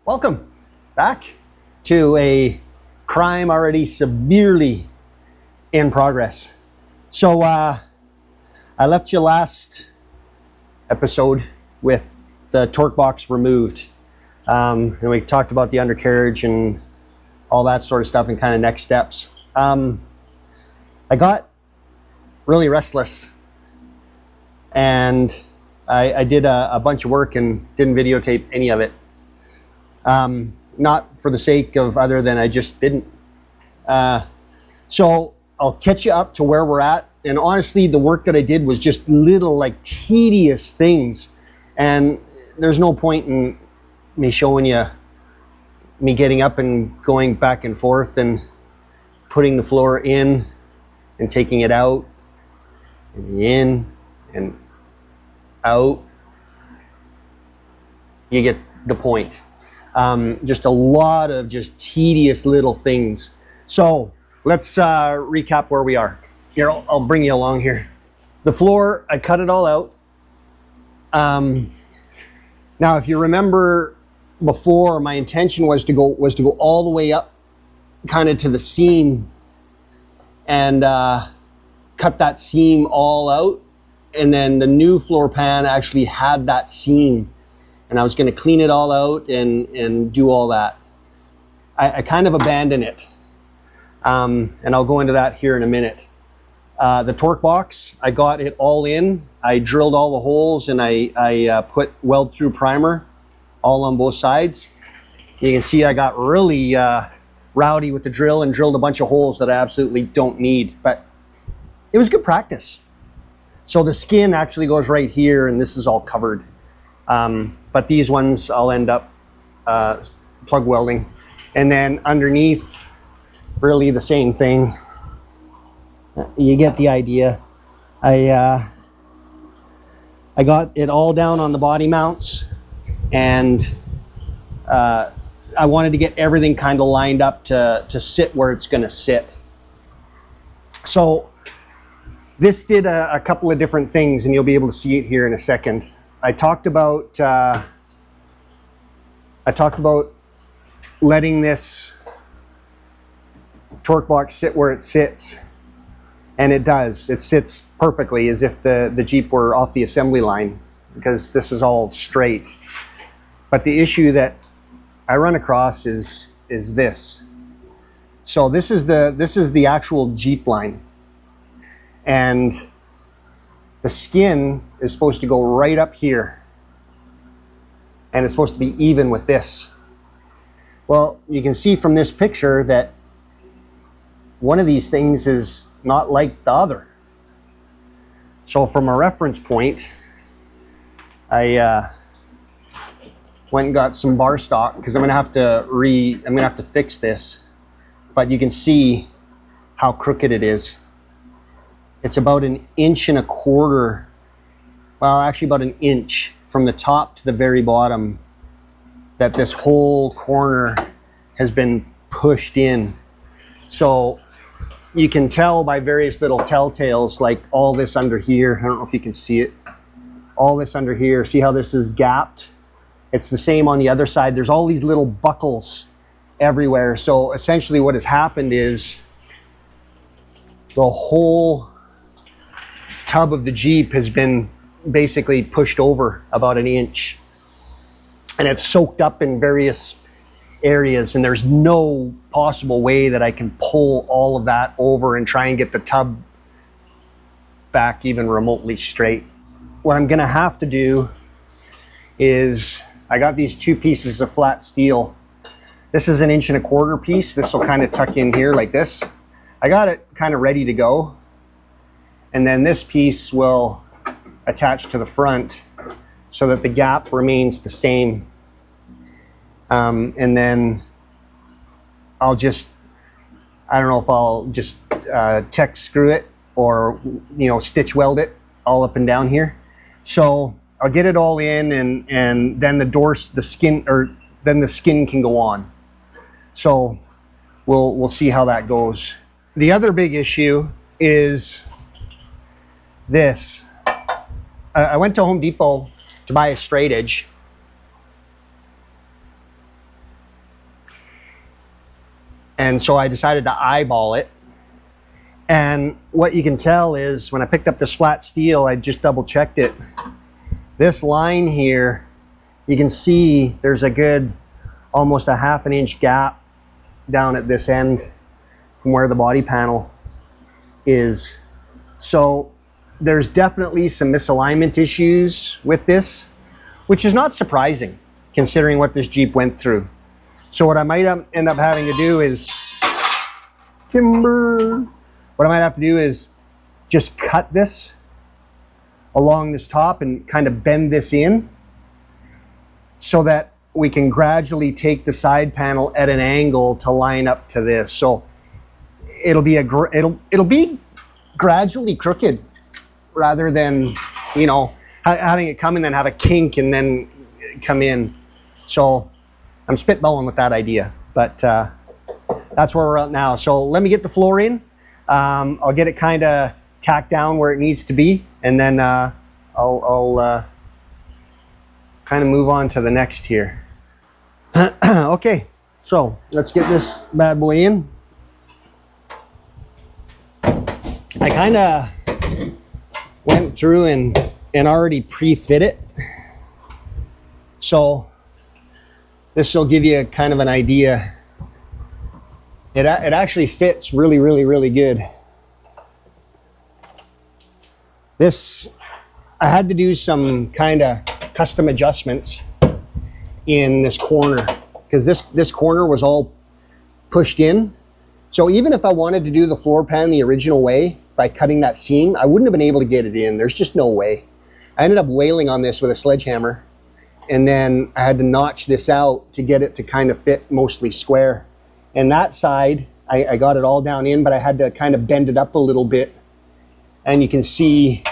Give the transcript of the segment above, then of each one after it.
Welcome back to a crime already severely in progress. So I left you last episode with the torque box removed, and we talked about the undercarriage and all that sort of stuff and kind of next steps. I got really restless, and I did a bunch of work and didn't videotape any of it. Not for the sake of other than I just didn't. So I'll catch you up to where we're at. And honestly, the work that I did was just little like tedious things. And there's no point in me showing you me getting up and going back and forth and putting the floor in and taking it out and in and out. You get the point. Just a lot of just tedious little things. So let's recap where we are. Here, I'll bring you along here. The floor, I cut it all out. Now, if you remember before, my intention was to go all the way up, kind of to the seam, and cut that seam all out. And then the new floor pan actually had that seam. And I was going to clean it all out and do all that. I kind of abandoned it. And I'll go into that here in a minute. The torque box, I got it all in. I drilled all the holes and I put weld through primer all on both sides. You can see I got really rowdy with the drill and drilled a bunch of holes that I absolutely don't need. But it was good practice. So the skin actually goes right here and this is all covered. But these ones I'll end up plug welding. And then underneath, really the same thing. You get the idea. I got it all down on the body mounts, and I wanted to get everything kind of lined up to sit where it's going to sit. So this did a couple of different things, and you'll be able to see it here in a second. I talked about letting this torque box sit where it sits, and it does. It sits perfectly as if the Jeep were off the assembly line, because this is all straight. But the issue that I run across is this. So this is the actual Jeep line, and the skin is supposed to go right up here, and it's supposed to be even with this. Well, you can see from this picture that one of these things is not like the other. So from a reference point, I went and got some bar stock, because I'm gonna have to fix this. But you can see how crooked it is. It's about 1.25 inches, well, actually about 1 inch from the top to the very bottom, that this whole corner has been pushed in. So you can tell by various little telltales, like all this under here. I don't know if you can see it. All this under here, see how this is gapped? It's the same on the other side. There's all these little buckles everywhere. So essentially what has happened is the whole tub of the Jeep has been basically pushed over about 1 inch, and it's soaked up in various areas, and there's no possible way that I can pull all of that over and try and get the tub back even remotely straight. What I'm gonna have to do is, I got these 2 pieces of flat steel. This is 1.25 inch piece. This will kind of tuck in here like this. I got it kind of ready to go. And then this piece will attach to the front so that the gap remains the same. And then I don't know if I'll just Tech screw it or, stitch weld it all up and down here. So I'll get it all in, and then the skin can go on. So we'll see how that goes. The other big issue is this. I went to Home Depot to buy a straight edge, And so I decided to eyeball it. And what you can tell is when I picked up this flat steel, I just double checked it. This line here, you can see there's a good almost a ½ inch gap down at this end from where the body panel is. So there's definitely some misalignment issues with this, which is not surprising considering what this Jeep went through. So what I might end up having to do is what I might have to do is just cut this along this top and kind of bend this in so that we can gradually take the side panel at an angle to line up to this. So it'll be gradually crooked rather than, you know, having it come and then have a kink and then come in. So I'm spitballing with that idea, but that's where we're at now. So let me get the floor in. I'll get it kind of tacked down where it needs to be, and then I'll kind of move on to the next here. Okay, so let's get this bad boy in. I kind of went through and already pre-fit it, so this will give you kind of an idea. It actually fits really, really, really good. This, I had to do some kind of custom adjustments in this corner because this corner was all pushed in. So even if I wanted to do the floor pan the original way by cutting that seam, I wouldn't have been able to get it in. There's just no way. I ended up wailing on this with a sledgehammer, and then I had to notch this out to get it to kind of fit mostly square. And that side, I got it all down in, but I had to kind of bend it up a little bit. And you can see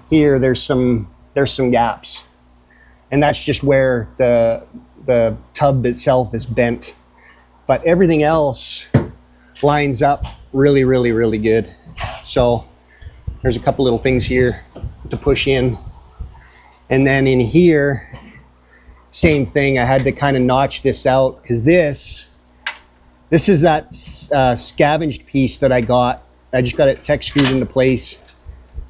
here, there's some gaps. And that's just where the tub itself is bent. But everything else lines up really, really, really good. So there's a couple little things here to push in. And then in here, same thing, I had to kind of notch this out because this is that scavenged piece that I got. I just got it tech screwed into place,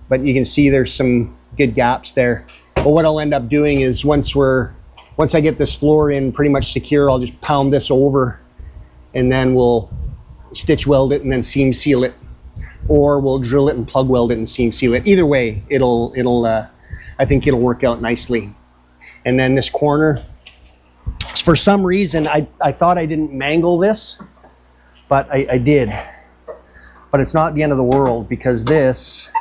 but you can see there's some good gaps there. But what I'll end up doing is once I get this floor in pretty much secure, I'll just pound this over and then we'll stitch weld it and then seam seal it, or we'll drill it and plug weld it and seam seal it. Either way, I think it'll work out nicely. And then this corner, for some reason, I thought I didn't mangle this, but I did. But it's not the end of the world because this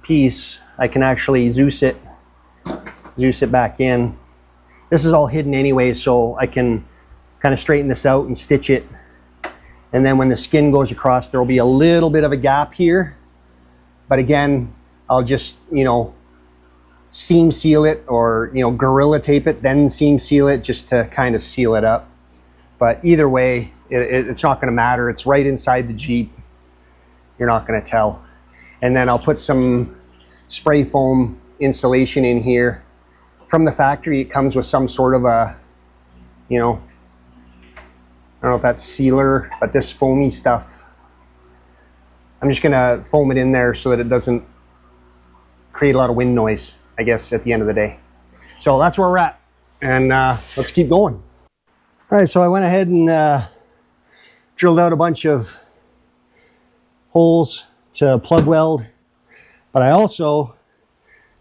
piece, I can actually Zeus it back in. This is all hidden anyway, so I can kind of straighten this out and stitch it. And then when the skin goes across, there'll be a little bit of a gap here. But again, I'll just, you know, seam seal it, or, you know, gorilla tape it, then seam seal it just to kind of seal it up. But either way, it's not going to matter. It's right inside the Jeep. You're not going to tell. And then I'll put some spray foam insulation in here. From the factory, it comes with some sort of a, you know, I don't know if that's sealer, but this foamy stuff, I'm just going to foam it in there so that it doesn't create a lot of wind noise, I guess, at the end of the day. So that's where we're at, and let's keep going. All right, so I went ahead and drilled out a bunch of holes to plug weld, but I also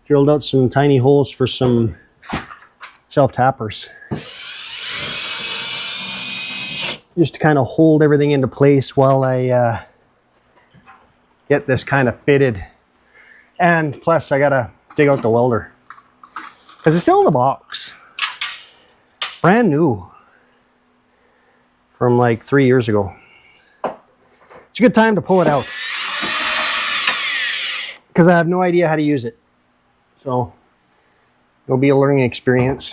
drilled out some tiny holes for some self-tappers, just to kind of hold everything into place while I get this kind of fitted. And plus I gotta dig out the welder because it's still in the box, brand new from like 3 years ago. It's a good time to pull it out because I have no idea how to use it, so it'll be a learning experience.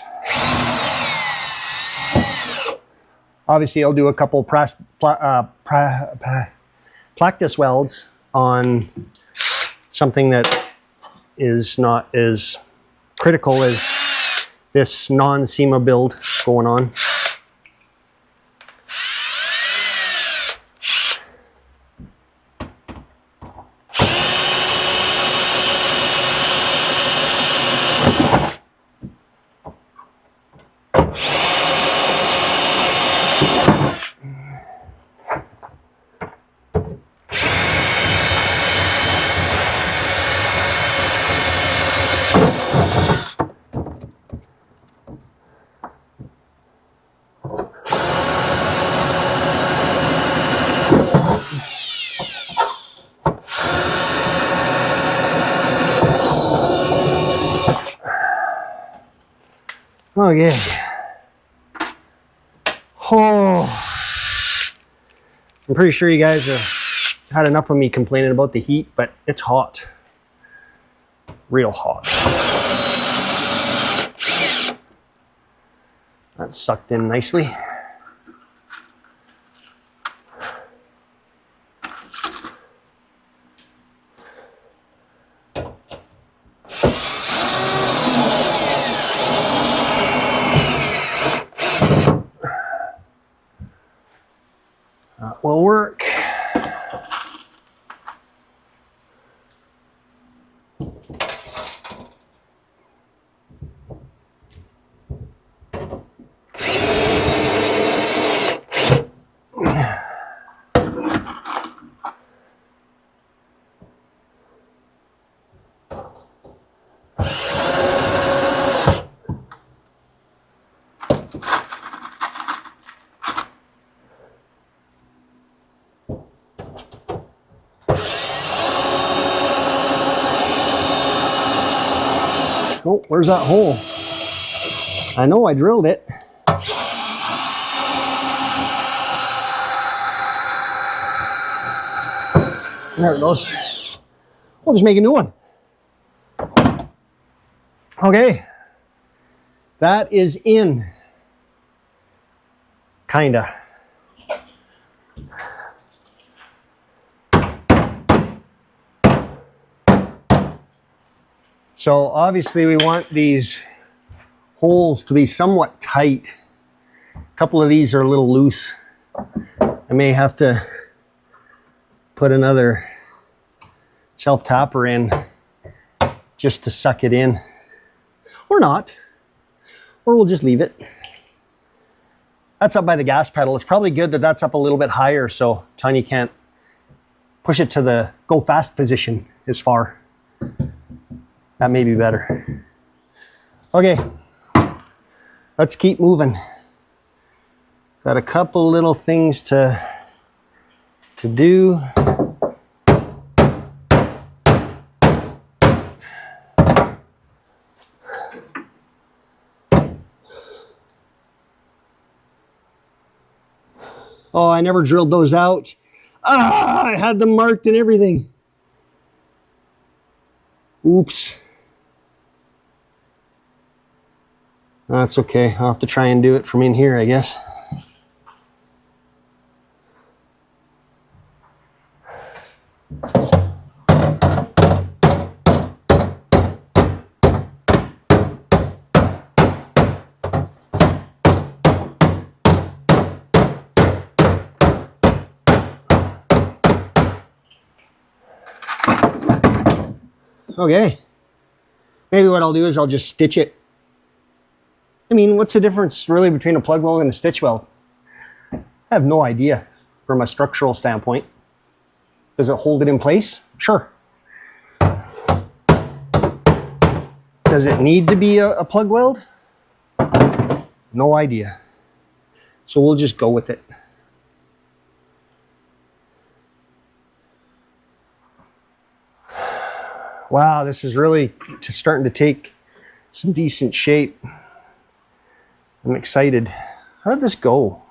Obviously I'll do a couple practice welds on something that is not as critical as this non-SEMA build going on. Okay. Oh, I'm pretty sure you guys have had enough of me complaining about the heat, but it's hot. Real hot. That's sucked in nicely. That will work. Oh, where's that hole? I know I drilled it. There it goes. We'll just make a new one. Okay. That is in. Kinda. So obviously we want these holes to be somewhat tight. A couple of these are a little loose. I may have to put another self-tapper in just to suck it in. Or not. Or we'll just leave it. That's up by the gas pedal. It's probably good that that's up a little bit higher so Tanya can't push it to the go fast position as far. That may be better. Okay, let's keep moving. Got a couple little things to do. Oh, I never drilled those out. Ah, I had them marked and everything. Oops. That's okay. I'll have to try and do it from in here, I guess. Okay. Maybe what I'll do is I'll just stitch it. I mean, what's the difference really between a plug weld and a stitch weld? I have no idea from a structural standpoint. Does it hold it in place? Sure. Does it need to be a plug weld? No idea. So we'll just go with it. Wow, this is really starting to take some decent shape. I'm excited. How did this go?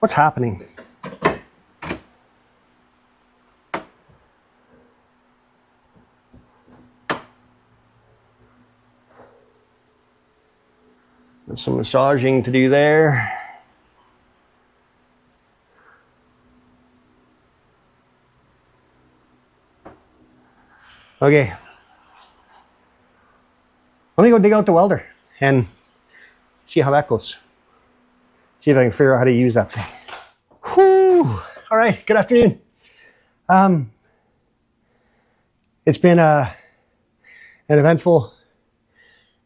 What's happening? There's some massaging to do there. Okay. Let me go dig out the welder and see how that goes. See if I can figure out how to use that thing. Whew. All right, good afternoon. It's been an eventful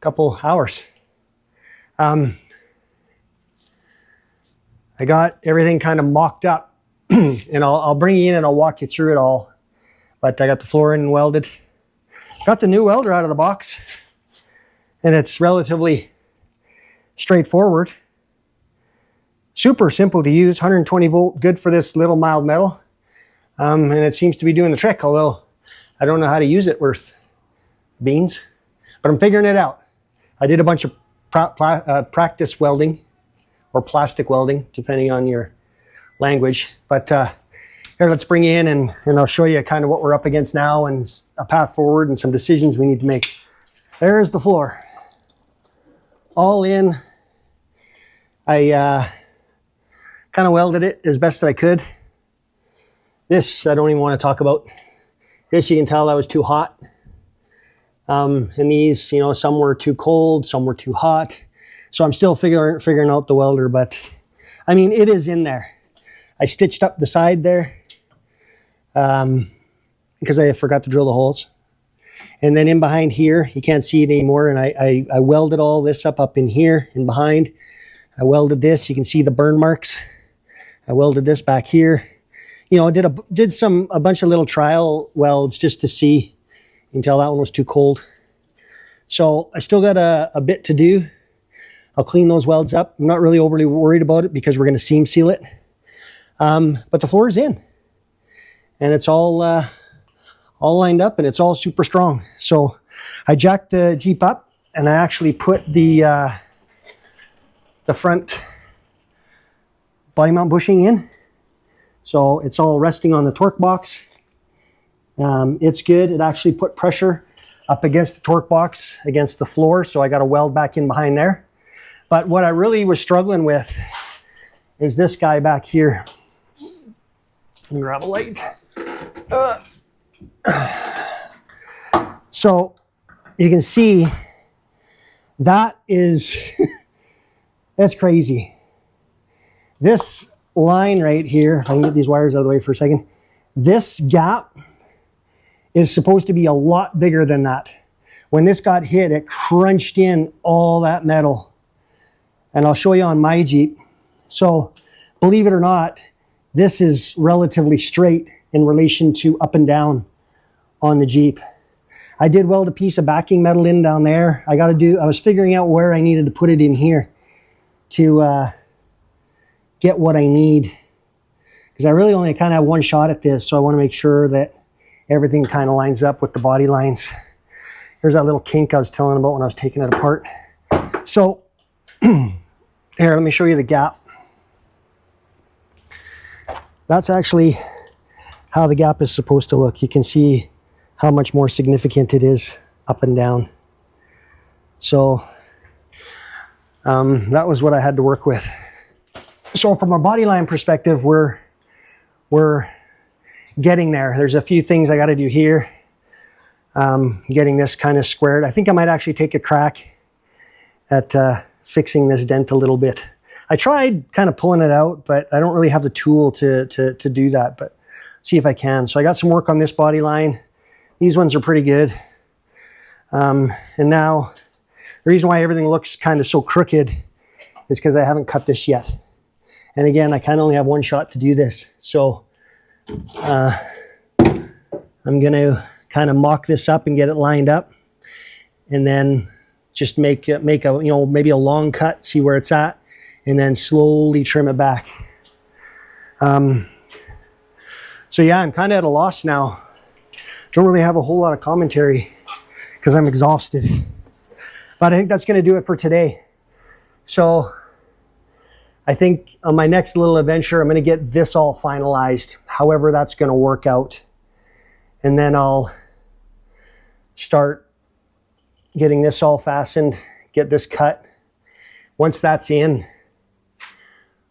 couple hours. I got everything kind of mocked up and I'll bring you in and I'll walk you through it all. But I got the floor in and welded. Got the new welder out of the box and it's relatively straightforward. Super simple to use, 120 volt, good for this little mild metal. And it seems to be doing the trick, although I don't know how to use it worth beans, but I'm figuring it out. I did a bunch of practice welding or plastic welding, depending on your language. But here, let's bring you in and I'll show you kind of what we're up against now and a path forward and some decisions we need to make. There's the floor. All in. I kind of welded it as best that I could. This, I don't even want to talk about. This, you can tell I was too hot. And these, you know, some were too cold, some were too hot. So I'm still figuring out the welder, but I mean, it is in there. I stitched up the side there because I forgot to drill the holes. And then in behind here, you can't see it anymore. And I welded all this up in here and behind. I welded this. You can see the burn marks. I welded this back here. You know, did a bunch of little trial welds just to see. You can tell that one was too cold. So I still got a bit to do. I'll clean those welds up. I'm not really overly worried about it because we're going to seam seal it. But the floor is in. And it's all lined up and it's all super strong. So I jacked the Jeep up and I actually put the front body mount bushing in. So it's all resting on the torque box. It's good. It actually put pressure up against the torque box, against the floor. So I got a weld back in behind there. But what I really was struggling with is this guy back here. Let me grab a light. So you can see that is, that's crazy. This line right here, if I can get these wires out of the way for a second, this gap is supposed to be a lot bigger than that. When this got hit, it crunched in all that metal. And I'll show you on my Jeep. So believe it or not, this is relatively straight in relation to up and down on the Jeep. I did weld a piece of backing metal in down there. I was figuring out where I needed to put it in here to get what I need. Because I really only kind of have one shot at this, so I want to make sure that everything kind of lines up with the body lines. Here's that little kink I was telling about when I was taking it apart. So, here, let me show you the gap. That's actually how the gap is supposed to look. You can see how much more significant it is up and down. So, that was what I had to work with. So from a body line perspective, we're getting there. There's a few things I got to do here. Getting this kind of squared. I think I might actually take a crack at fixing this dent a little bit. I tried kind of pulling it out, but I don't really have the tool to do that, but see if I can. So I got some work on this body line. These ones are pretty good. And now the reason why everything looks kind of so crooked is because I haven't cut this yet. And again, I kind of only have one shot to do this. So I'm going to kind of mock this up and get it lined up. And then just make a, you know, maybe a long cut, see where it's at, and then slowly trim it back. So yeah, I'm kind of at a loss now. Don't really have a whole lot of commentary because I'm exhausted. But I think that's going to do it for today. So I think on my next little adventure, I'm going to get this all finalized, however that's going to work out. And then I'll start getting this all fastened, get this cut. Once that's in,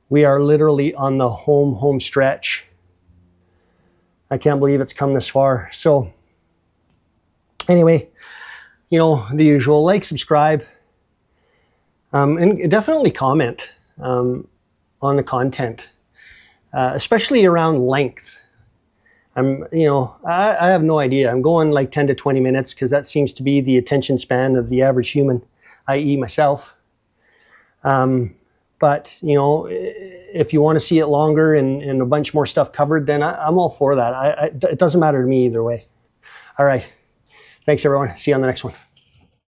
we are literally on the home stretch. I can't believe it's come this far. So anyway, you know, the usual, like, subscribe, and definitely comment on the content, especially around length. I have no idea. I'm going like 10 to 20 minutes because that seems to be the attention span of the average human, i.e. myself. But, you know, if you want to see it longer and a bunch more stuff covered, then I'm all for that. It doesn't matter to me either way. All right. Thanks, everyone. See you on the next one.